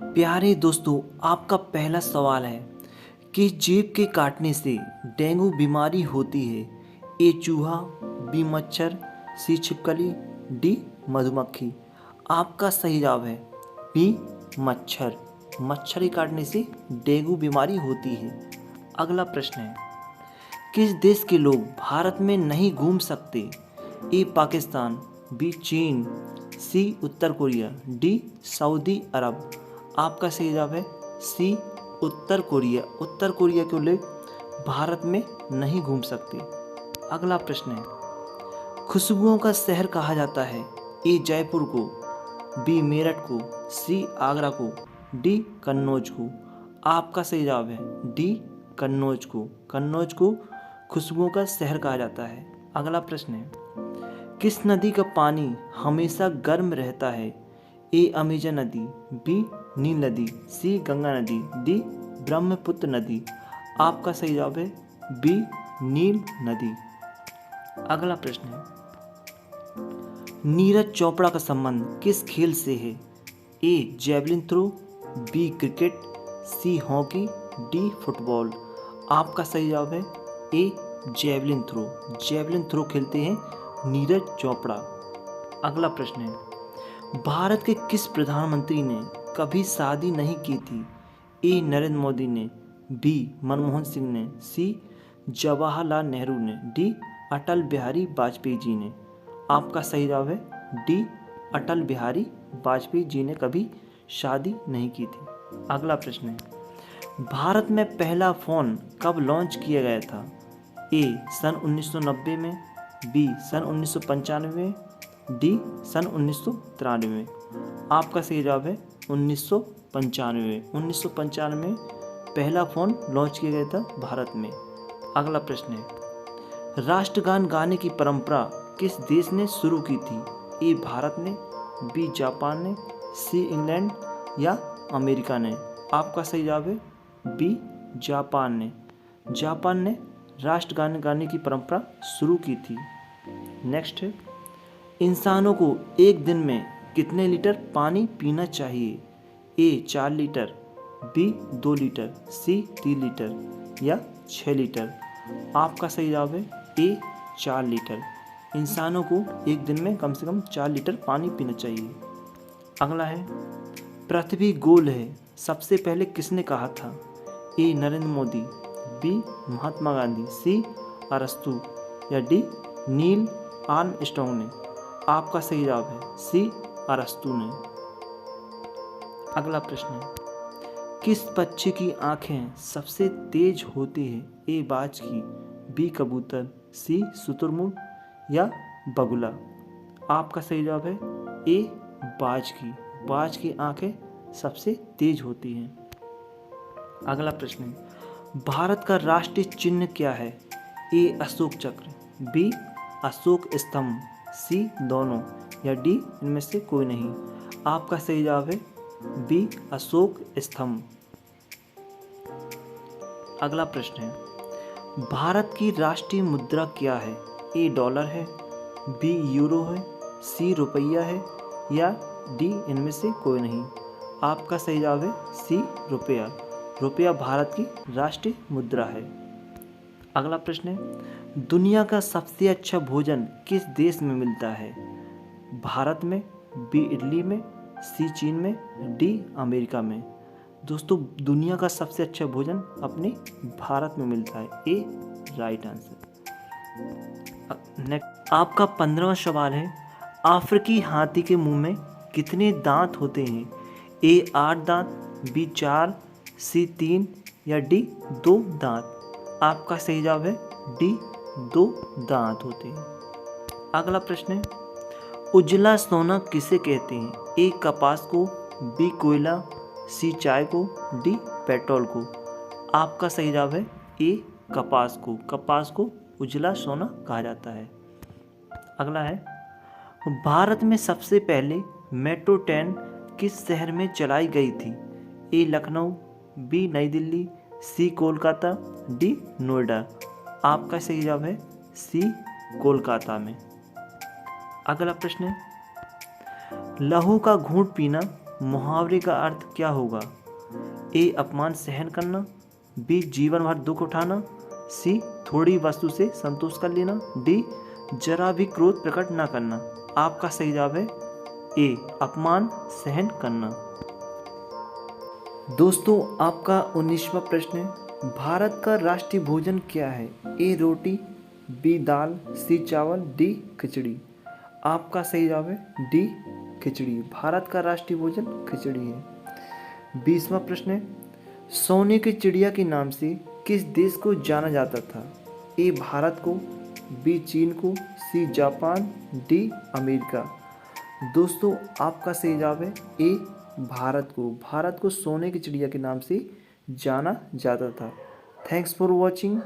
प्यारे दोस्तों, आपका पहला सवाल है कि जीभ के काटने से डेंगू बीमारी होती है। ए चूहा, बी मच्छर, सी छिपकली, डी मधुमक्खी। आपका सही जवाब है बी मच्छर। मच्छर के काटने से डेंगू बीमारी होती है। अगला प्रश्न है, किस देश के लोग भारत में नहीं घूम सकते? ए पाकिस्तान, बी चीन, सी उत्तर कोरिया, डी सऊदी अरब। आपका सही जवाब है सी उत्तर कोरिया। उत्तर कोरिया के लोग भारत में नहीं घूम सकते। अगला प्रश्न है, खुशबुओं का शहर कहा जाता है? ए जयपुर को, बी मेरठ को, सी आगरा को, डी कन्नौज को। आपका सही जवाब है डी कन्नौज को। कन्नौज को खुशबुओं का शहर कहा जाता है। अगला प्रश्न है, किस नदी का पानी हमेशा गर्म रहता है? ए अमेजन नदी, बी नील नदी, सी गंगा नदी, डी ब्रह्मपुत्र नदी। आपका सही जवाब है बी नील नदी। अगला प्रश्न है, नीरज चोपड़ा का संबंध किस खेल से है? A javelin throw, b cricket, c hockey, d football. आपका सही जवाब है a javelin throw. Javelin throw खेलते हैं नीरज चोपड़ा। अगला प्रश्न है, भारत के किस प्रधानमंत्री ने कभी शादी नहीं की थी? ए नरेंद्र मोदी ने, बी मनमोहन सिंह ने, सी जवाहरलाल नेहरू ने, डी अटल बिहारी वाजपेयी जी ने। आपका सही जवाब है डी अटल बिहारी वाजपेयी जी ने कभी शादी नहीं की थी। अगला प्रश्न है, भारत में पहला फ़ोन कब लॉन्च किया गया था? ए सन 1990 में, बी सन 1995 में, डी सन 1993 में। आपका सही जवाब है 1995। 1995 में पहला फ़ोन लॉन्च किया गया था भारत में। अगला प्रश्न है, राष्ट्रगान गाने की परंपरा किस देश ने शुरू की थी? ए भारत ने, बी जापान ने, सी इंग्लैंड या अमेरिका ने। आपका सही जवाब है बी जापान ने। जापान ने राष्ट्रगान गाने की परंपरा शुरू की थी। नेक्स्ट है, इंसानों को एक दिन में कितने लीटर पानी पीना चाहिए? ए 4 लीटर, बी 2 लीटर, सी 3 लीटर या 6 लीटर। आपका सही जवाब है ए 4 लीटर। इंसानों को एक दिन में कम से कम 4 लीटर पानी पीना चाहिए। अगला है, पृथ्वी गोल है सबसे पहले किसने कहा था? ए नरेंद्र मोदी, बी महात्मा गांधी, सी अरस्तु या डी नील आर्मस्ट्रॉन्ग ने। आपका सही जवाब है सी अरस्तु ने। अगला प्रश्न है, किस पक्षी की आंखें सबसे तेज होती है? ए बाज की, बी कबूतर, सी शुतुरमुर्ग या बगुला। आपका सही जवाब है ए बाज की। बाज की आंखें सबसे तेज होती हैं। अगला प्रश्न है, भारत का राष्ट्रीय चिन्ह क्या है? ए अशोक चक्र, बी अशोक स्तंभ, सी दोनों या डी इनमें से कोई नहीं। आपका सही जवाब है बी अशोक स्तंभ। अगला प्रश्न है, भारत की राष्ट्रीय मुद्रा क्या है? ए डॉलर है, बी यूरो है, सी रुपया है या डी इनमें से कोई नहीं। आपका सही जवाब है सी रुपया। रुपया भारत की राष्ट्रीय मुद्रा है। अगला प्रश्न है, दुनिया का सबसे अच्छा भोजन किस देश में मिलता है? भारत में, बी इटली में, सी चीन में, डी अमेरिका में। दोस्तों, दुनिया का सबसे अच्छा भोजन अपने भारत में मिलता है। ए राइट आंसर। नेक्स्ट, आपका 15वां सवाल है, अफ्रीकी हाथी के मुंह में कितने दांत होते हैं? ए 8 दांत, बी 4, सी 3 या डी 2 दांत। आपका सही जवाब है डी 2 दांत होते हैं। अगला प्रश्न है, उजला सोना किसे कहते हैं? ए कपास को, बी कोयला, सी चाय को, डी पेट्रोल को। आपका सही जवाब है ए कपास को। कपास को उजला सोना कहा जाता है। अगला है, भारत में सबसे पहले मेट्रो ट्रेन किस शहर में चलाई गई थी? ए लखनऊ, बी नई दिल्ली, सी कोलकाता, डी नोएडा। आपका सही जवाब है सी कोलकाता में। अगला प्रश्न है, लहू का घूंट पीना मुहावरे का अर्थ क्या होगा? ए अपमान सहन करना, बी जीवन भर दुख उठाना, सी थोड़ी वस्तु से संतोष कर लेना, डी जरा भी क्रोध प्रकट ना करना। आपका सही जवाब है ए अपमान सहन करना। दोस्तों आपका 19वां प्रश्न है, भारत का राष्ट्रीय भोजन क्या है? ए रोटी, बी दाल, सी चावल, डी खिचड़ी। आपका सही जवाब है डी खिचड़ी। भारत का राष्ट्रीय भोजन खिचड़ी है। 20वां प्रश्न है, सोने की चिड़िया के नाम से किस देश को जाना जाता था? ए भारत को, बी चीन को, सी जापान, डी अमेरिका। दोस्तों आपका सही जवाब है ए भारत को। भारत को सोने की चिड़िया के नाम से जाना जाता था। Thanks for watching.